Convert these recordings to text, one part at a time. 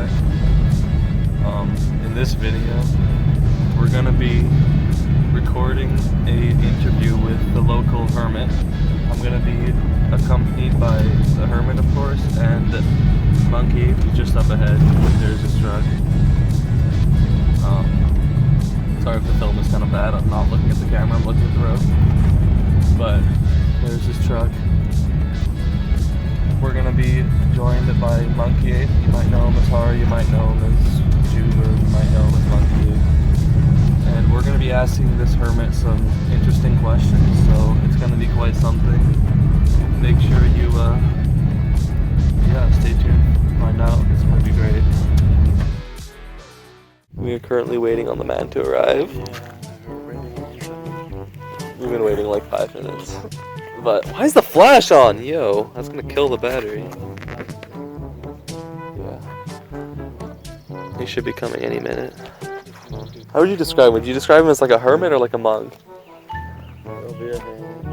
back. In this video, we're gonna be recording an interview with the local Hermit. I'm gonna be accompanied by the Hermit, of course, and Monkey just up ahead. There's his truck. Sorry if the film is kind of bad. I'm not looking at the camera. I'm looking at the road. But there's his truck. We're gonna be joined by Monkey. You might know him as Har, you might know him as Juba, you might know him as Monkey. And we're gonna be asking this Hermit some interesting questions, so it's gonna be quite something. Make sure you, stay tuned to find out. It's gonna be great. We are currently waiting on the man to arrive. We've been waiting like 5 minutes. But why is the flash on? Yo, that's gonna kill the battery. Yeah. He should be coming any minute. How would you describe him? Would you describe him as like a hermit or like a monk?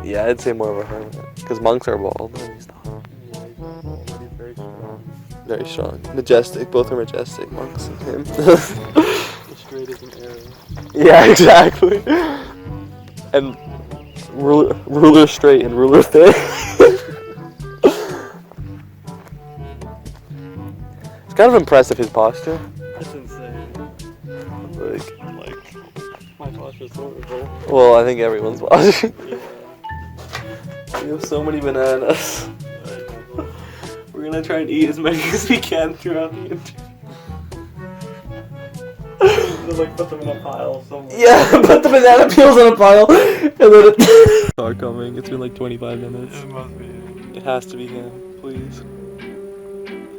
Yeah, I'd say more of a hermit. Because monks are bald. And he's not. Very strong. Majestic. Both are majestic, monks and him. Straight as an arrow. Yeah, exactly. And ruler straight and ruler thin. It's kind of impressive, his posture. That's insane. Like My posture's horrible. Well, I think everyone's posture. Yeah. We have so many bananas. We're gonna try and eat as many as we can throughout the interview. Just like put them in a pile somewhere. Yeah, put the banana peels in a pile and then it car coming. It's been like 25 minutes. It must be. It has to be him, please.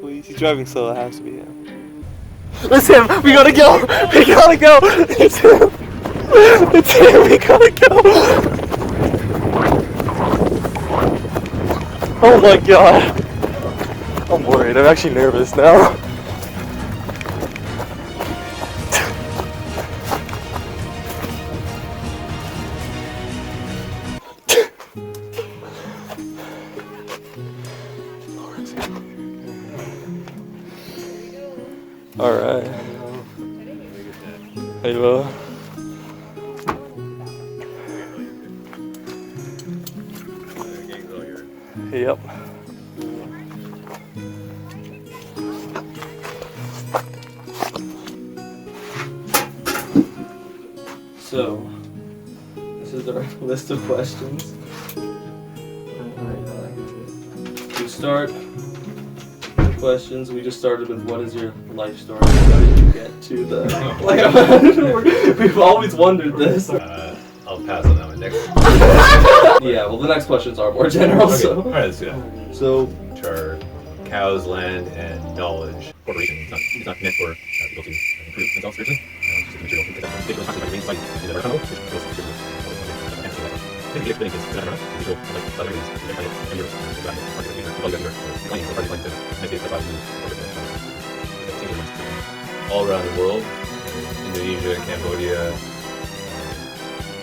Please. He's driving slow, it has to be him. It's him! We gotta go! We gotta go! It's him! It's him! We gotta go! Oh my god! I'm worried. I'm actually nervous now. Alright. Hey, well. Yep. So, this is our list of questions. To start questions, we just started with what is your life story? How did you get to the we've always wondered this. I'll pass on that one next. Yeah, well the next questions are more general. Okay. So Alright, let's do that. So Which are cows, land, and knowledge. Corporation. It's not meant for people to improve themselves spiritually. It's just a material thing. Digital content by the site in the tunnel, which goes to the all around the world, Indonesia, Cambodia,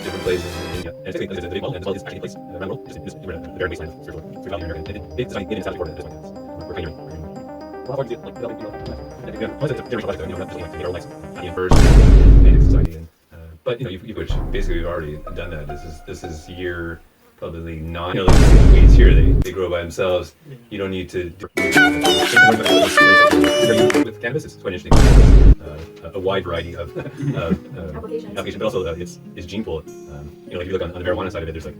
different places in India. And it's a big world, and it's actually a place around the world. It's the barren wasteland of spiritual America. And it's not even South Dakota at this point. We're kind of how far do you like developing, once it's a generational life, not just like our lives in first native society. And, but which basically we've already done that. This is year probably 9. The weeds here, they grow by themselves. You don't need to. With cannabis, it's quite interesting. A wide variety of application, but also it's gene pool. If you look on the marijuana side of it, there's like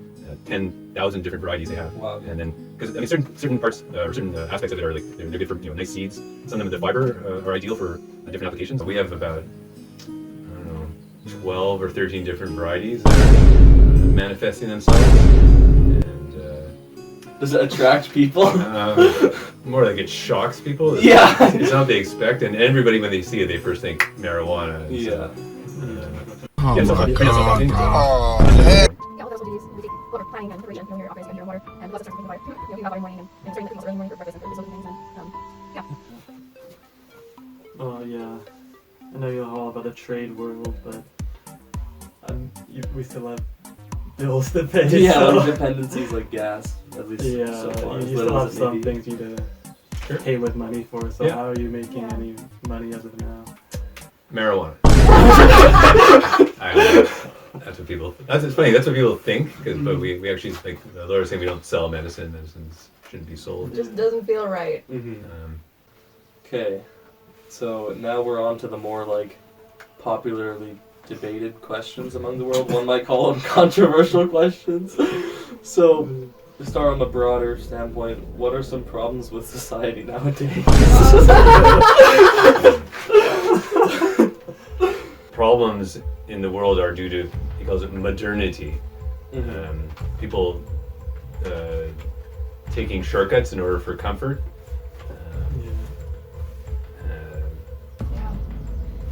10,000 different varieties they have. Wow. And then because certain parts or certain aspects of it are like they're good for nice seeds. Some of them the fiber are ideal for different applications. We have about 12 or 13 different varieties that are manifesting themselves. And does it attract people? More like it shocks people. Yeah. It's not what they expect, and everybody when they see it, they first think marijuana. Yeah. Oh Yeah, my god. Oh, heck. Yeah, all those will be used. We take a lot of planning and preparation. You're operating spending your water, and lots of starts making water. We have every morning and starting the things early morning for breakfast and for soaking things and Oh yeah. I know you're all about the trade world, but we still have bills to pay. Yeah, so. like dependencies like gas, at least Yeah, so far. you as still little have as it some may be. things you need to Sure. pay with money for. So Yeah. how are you making Yeah. any money as of now? Marijuana. That's what people. It's funny. That's what people think. But we actually like the lawyers say we don't sell medicine. Medicines shouldn't be sold. It just doesn't feel right. Okay, so now we're on to the more like popularly debated questions among the world. One might call them controversial questions. So, to start on a broader standpoint, what are some problems with society nowadays? Problems in the world are due to, he calls it modernity. People taking shortcuts in order for comfort.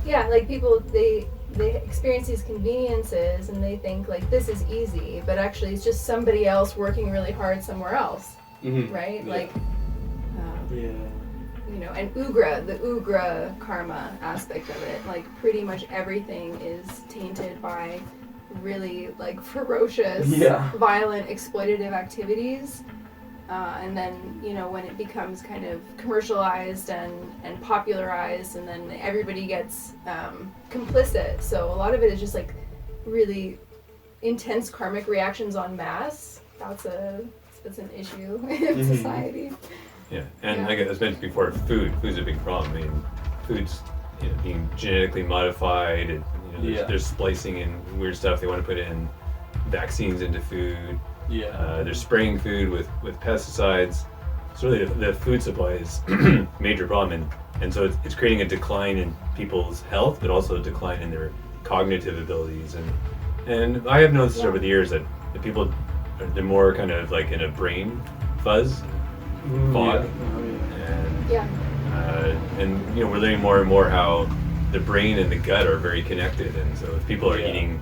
Yeah, like people, they experience these conveniences and they think like this is easy, but actually it's just somebody else working really hard somewhere else, right? Yeah. Like, Yeah. you know, and the Ugra karma aspect of it, like pretty much everything is tainted by really like ferocious, violent, exploitative activities. And then, you know, when it becomes kind of commercialized and popularized, and then everybody gets complicit. So a lot of it is just like really intense karmic reactions en masse. That's an issue in society. Yeah, and like I mentioned before, food's a big problem. I mean, food's being genetically modified. And, they're splicing in weird stuff. They want to put in vaccines into food. They're spraying food with pesticides. So really, the food supply is a major problem, and so it's creating a decline in people's health, but also a decline in their cognitive abilities. And I have noticed over the years that the people, they're more kind of like in a brain fuzz, fog, and we're learning more and more how the brain and the gut are very connected, and so if people are eating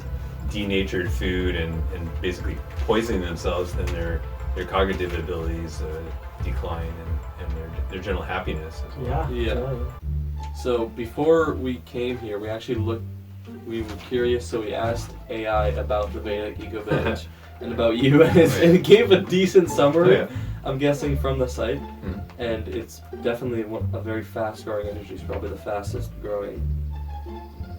denatured food and basically poisoning themselves, then their cognitive abilities decline and their general happiness as well. So before we came here, we actually we were curious, so we asked AI about the Vedic ego village and about you, and it gave a decent summary. I'm guessing from the site, and it's definitely a very fast-growing industry. It's probably the fastest growing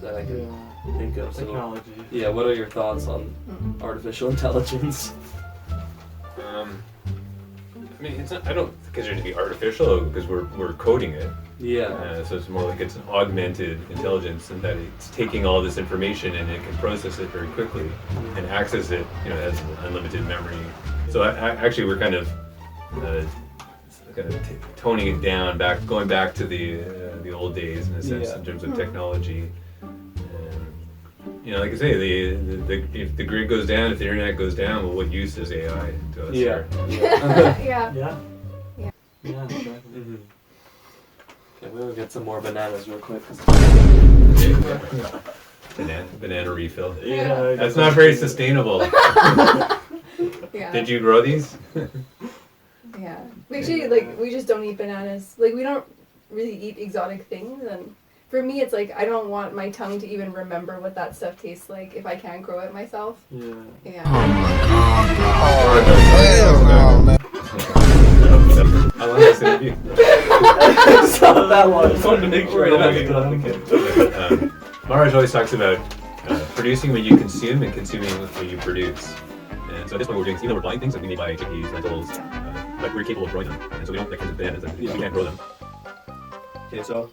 that I can think of. So, Technology. yeah, what are your thoughts on artificial intelligence? I mean, it's not, I don't consider it to be artificial because we're coding it. So it's more like it's an augmented intelligence, and that it's taking all this information and it can process it very quickly and access it. It has unlimited memory. So actually, we're kind of toning it down, going back to the old days in a sense in terms of technology. Like I say, if the grid goes down, if the internet goes down, well, what use is AI to us? Yeah, exactly. Okay, we'll get some more bananas real quick. Banana refill. Yeah. That's not very sustainable. Did you grow these? Yeah. Actually, like, we just don't eat bananas. Like, we don't really eat exotic things, and for me, it's like I don't want my tongue to even remember what that stuff tastes like if I can't grow it myself. Oh my god. How long is this interview? It's not that long. I just wanted to make sure I didn't have to cut the Maharaj always talks about producing what you consume and consuming what you produce. And so at this point, we're doing, even though we're buying things, like we need to buy chickpeas, lentils, but we're capable of growing them. And so we don't, like, for instance, bananas, we can't grow them. Okay, so.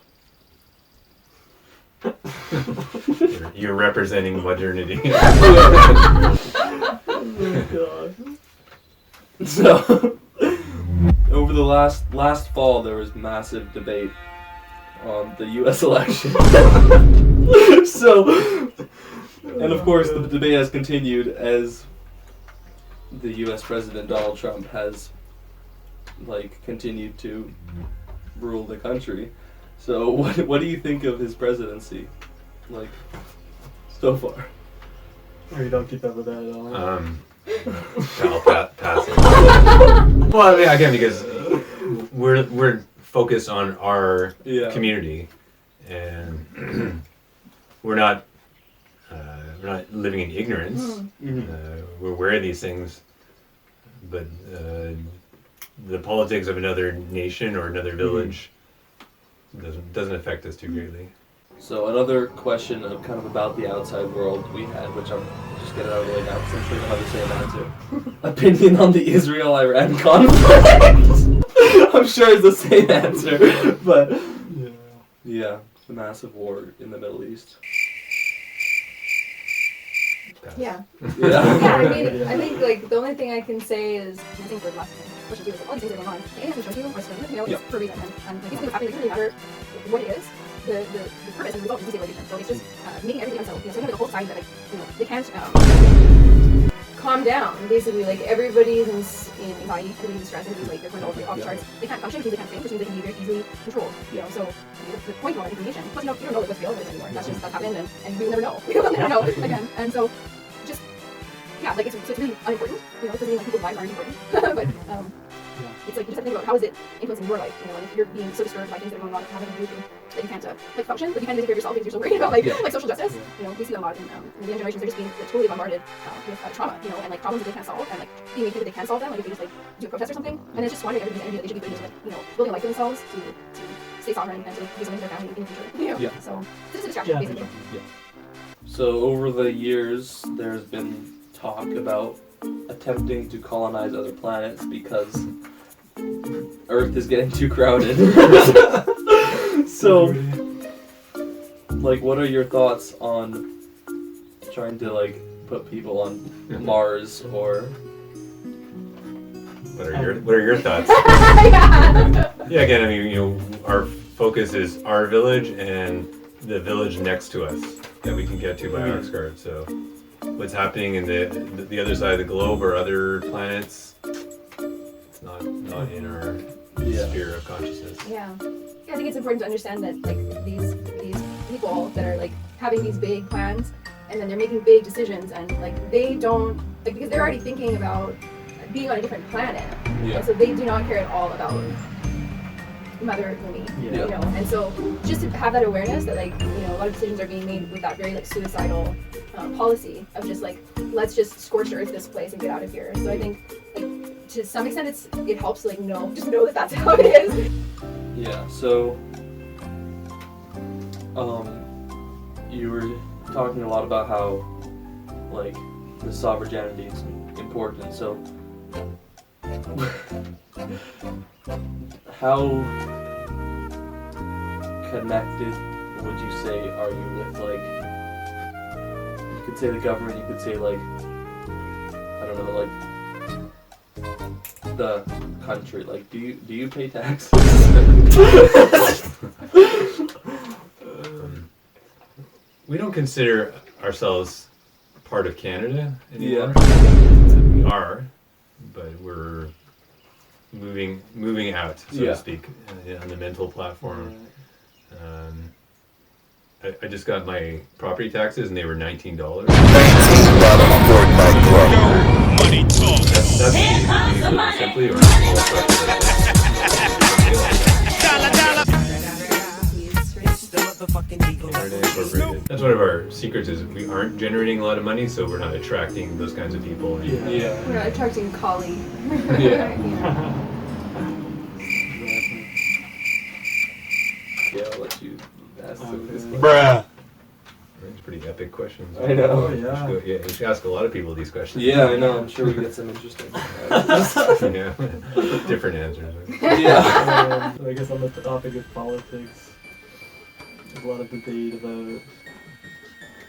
You're representing modernity. So, over the last fall, there was massive debate on the U.S. election. So, and of course, the debate has continued as the U.S. President Donald Trump has, continued to rule the country. So, what do you think of his presidency, so far? Or you don't keep up with that at all? I'll pass it. Well, I mean, again, because we're focused on our community, and we're not living in ignorance. We're aware of these things, but the politics of another nation or another village doesn't affect us too greatly. So another question of kind of about the outside world we had, which I'm just get it out of the way now because I'm sure you'll have the same answer. Opinion on the Israel-Iran conflict. I'm sure it's the same answer, but yeah, the massive war in the Middle East. Yeah. Yeah. Yeah, I mean, I think like the only thing I can say is I think the last question too is like, all these things are going on. The aliens can show you or explain it, you know, it's for a reason. And like, these things happen, it doesn't really matter what it is. The purpose and the result is destabilization. So it's just making everything unsettled. You know, so you have like a whole society that like, you know, they can't calm down. Basically, like everybody's in anxiety, everybody's in stress, everybody's like their cortisol is off the charts. They can't function because they can't think, which means they can be very easily controlled. You know, so the point of all that information, plus you don't know like what's real or anymore. That's happened, and we will never know. We will never know again. And so just like it's really unimportant. You know, it doesn't mean like people's lives aren't important, but it's like you just have to think about how is it influencing your life. You know, and if you're being so disturbed by things that are going on, having to do that you can't like function, like you can't take care of yourself because you're so worried about like social justice. You know, we see that a lot in the young generations. They're just being like, totally bombarded with trauma. You know, and like problems that they can't solve, and like being made that they can solve them. Like if they just like do a protest or something, and it's just squandering everybody's energy that they should be putting into like, you know, building a life for themselves to stay sovereign and to do something for their family in the future. You know, so it's just a distraction basically. So over the years, there's been talk about attempting to colonize other planets because Earth is getting too crowded. So, like, what are your thoughts on trying to like put people on Mars or? What are your thoughts? Yeah, again, I mean, you know, our focus is our village and the village next to us that we can get to by Ahrix card. So, what's happening in the other side of the globe or other planets, it's not in our sphere of consciousness. Yeah, I think it's important to understand that like these people that are like having these big plans and then they're making big decisions and like they don't like because they're already thinking about being on a different planet. Yeah. And so they do not care at all about Mother Earth movie. You know, and so just to have that awareness that like you know a lot of decisions are being made with that very like suicidal policy of just like let's just scorch earth this place and get out of here. So I think like to some extent it helps to like know that that's how it is. Yeah. So you were talking a lot about how like the sovereignty is important. So how connected would you say are you with like you could say the government, you could say like I don't know, like the country, like do you pay taxes? We don't consider ourselves part of Canada anymore. We are, but we're moving out, so to speak, on the mental platform. I just got my property taxes and they were $19. $19 money talk. That's simply or that's one of our secrets is we aren't generating a lot of money, so we're not attracting those kinds of people. We're not attracting Kali. I'll let you ask this question. Bruh. It's pretty epic questions. I know. You should ask a lot of people these questions. Yeah, I know. I'm sure we get some interesting different answers. So I guess on the topic of politics, there's a lot of debate about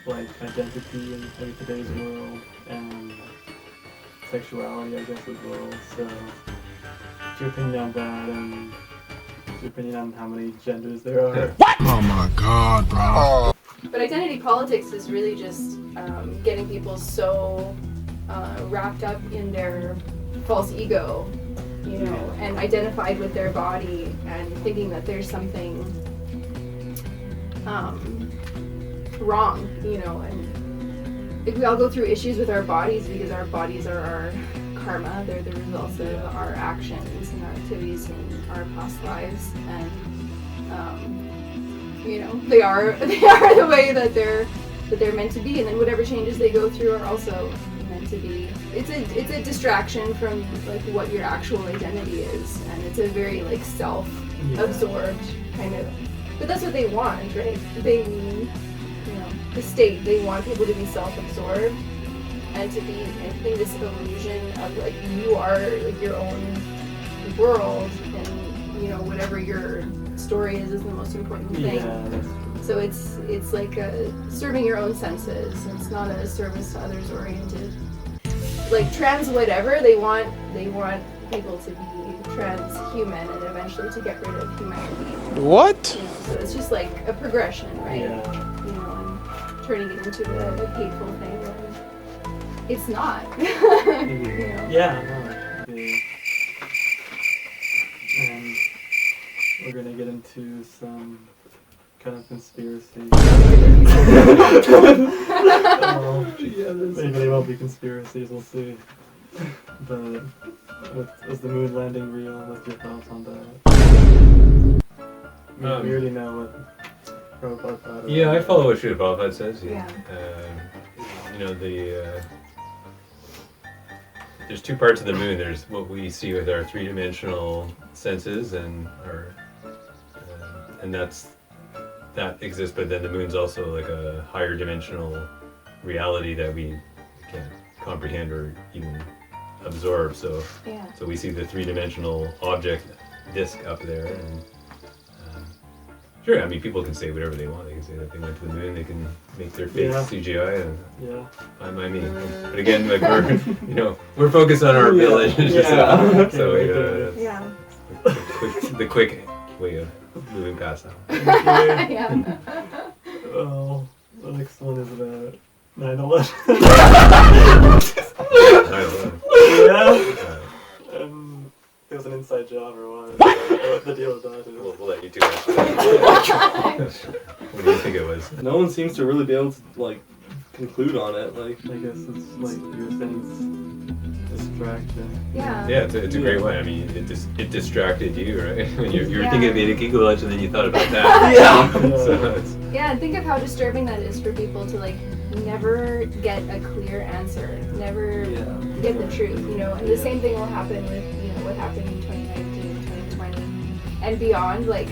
like identity in today's world and sexuality, I guess, as well. So, what's your opinion on that, and what's your opinion on how many genders there are? What? Oh my God, bro. But identity politics is really just getting people so wrapped up in their false ego, you know, and identified with their body and thinking that there's something wrong, you know, and we all go through issues with our bodies because our bodies are our karma. They're the results of our actions and our activities in our past lives, and you know, they are the way that they're meant to be, and then whatever changes they go through are also meant to be. It's a distraction from like what your actual identity is, and it's a very like self-absorbed kind of. But that's what they want, right? The state, they want people to be self-absorbed and to be in this illusion of like you are like your own world, and whatever your story is the most important thing. Yeah. So it's like serving your own senses. It's not a service to others oriented. Like trans whatever, they want people to be transhuman and eventually to get rid of humanity. What? So it's just like a progression, right? Yeah. And turning it into a hateful thing when it's not. Yeah, no. Okay. And we're gonna get into some kind of conspiracy. Maybe they won't be conspiracies, we'll see. But was the moon landing real? What's your thoughts on that? We already know what Prabhupada thought. Yeah, I follow what Srila Prabhupada says. Yeah. There's two parts of the moon. There's what we see with our three-dimensional senses, and that exists. But then the moon's also like a higher dimensional reality that we can't comprehend or even absorb. So we see the three-dimensional object disk up there, and sure, I mean, people can say whatever they want. They can say that they went to the moon. They can make their fake CGI, and fine by me. But again, like we're focused on our village. The quick way of moving past that. Well, the next one is about 9/11. 9/11. It was an inside job or what? What the deal with that is. We'll let you two answer that. What do you think it was? No one seems to really be able to like conclude on it. Like I guess it's like you were saying, it's distraction. Yeah. Yeah, it's a great way. I mean, it distracted you, right? When you were thinking of eating Kiko lunch and then you thought about that. Yeah, and think of how disturbing that is for people to like never get a clear answer, never get the truth, and the same thing will happen with, what happened in 2019, 2020, and beyond. Like,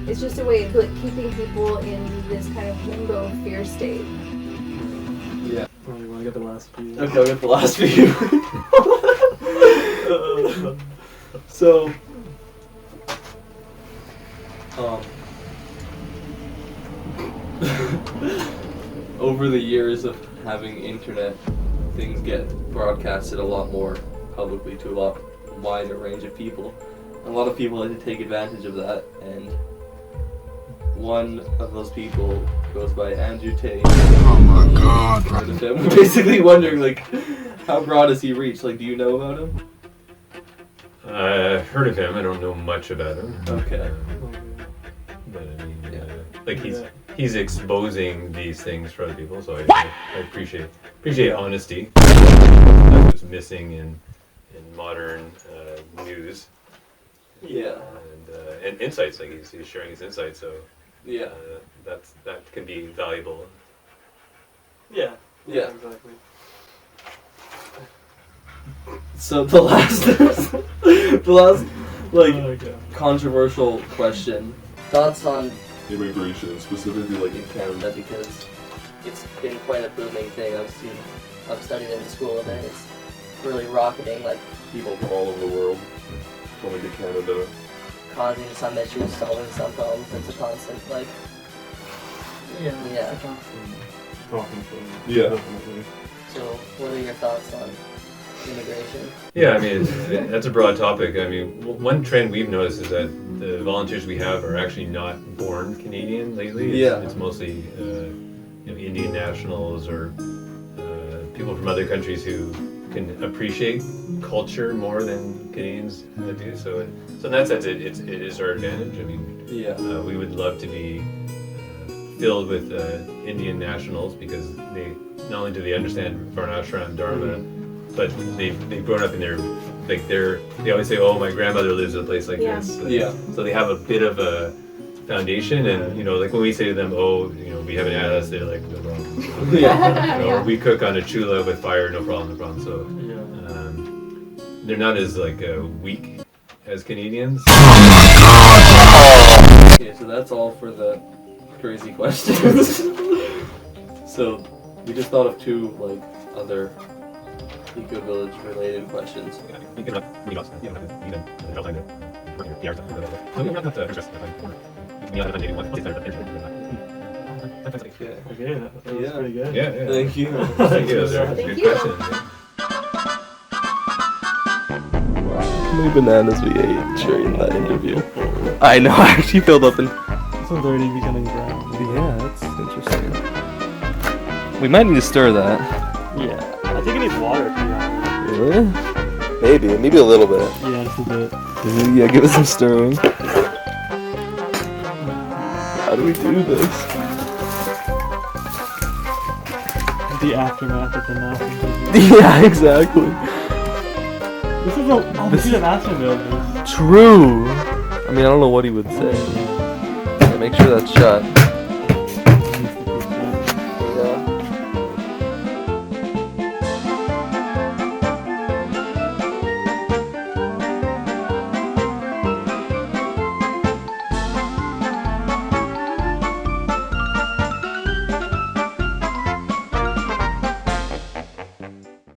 it's just a way of like keeping people in this kind of limbo fear state. Yeah. Oh, you want to get the last few? Okay, I'll get the last few. So, over the years of having internet, things get broadcasted a lot more publicly to a lot wider range of people. A lot of people like to take advantage of that, and one of those people goes by Andrew Tate. Oh my God, bro. We're basically wondering, like, how broad has he reached? Like, do you know about him? I've heard of him. I don't know much about him. Okay. But I mean, he's exposing these things for other people, so I appreciate honesty. That was missing in modern news. Yeah. And insights, like he's sharing his insights, so that can be valuable. Yeah. Yeah. Exactly. So the last controversial question. Thoughts on immigration, specifically like in Canada, because it's been quite a booming thing. I've studied in school and it's really rocketing, like people from all over the world coming to Canada. causing some issues, solving some problems. It's a constant like Yeah. Talking to them. Yeah. Definitely. So what are your thoughts on immigration? Yeah, I mean, that's a broad topic. I mean, one trend we've noticed is that the volunteers we have are actually not born Canadian lately. It's mostly Indian nationals or people from other countries who can appreciate culture more than Canadians do. So in that sense, it is our advantage. I mean, we would love to be filled with Indian nationals because they not only do they understand Varnashram Dharma, but they've grown up in they always say, oh, my grandmother lives in a place like this. So they have a bit of a foundation, and you know, like when we say to them, oh, you know, we haven't asked, they're like, no problem. Yeah. You know, or we cook on a chula with fire, no problem. So they're not as like weak as Canadians. Okay, so that's all for the crazy questions. So we just thought of 2 like other Eco Village related questions. You can you know, you don't time to work your PR stuff. So you don't have to interest. You have to maybe one place that Okay, that was pretty good. Yeah. Thank you. Thank you. Those are Thank good you. questions. Yeah. How many bananas we ate during that interview? I know, I actually filled up in. This one's already becoming brown. Yeah, that's interesting. We might need to stir that. Yeah. I think it needs water, to be honest. Really? Maybe a little bit. Yeah, just a bit. Yeah, give it some stirring. How do we do this? The aftermath of the math interview. Yeah, exactly. This is an aftermath. True. I mean, I don't know what he would say. Yeah, make sure that's shut.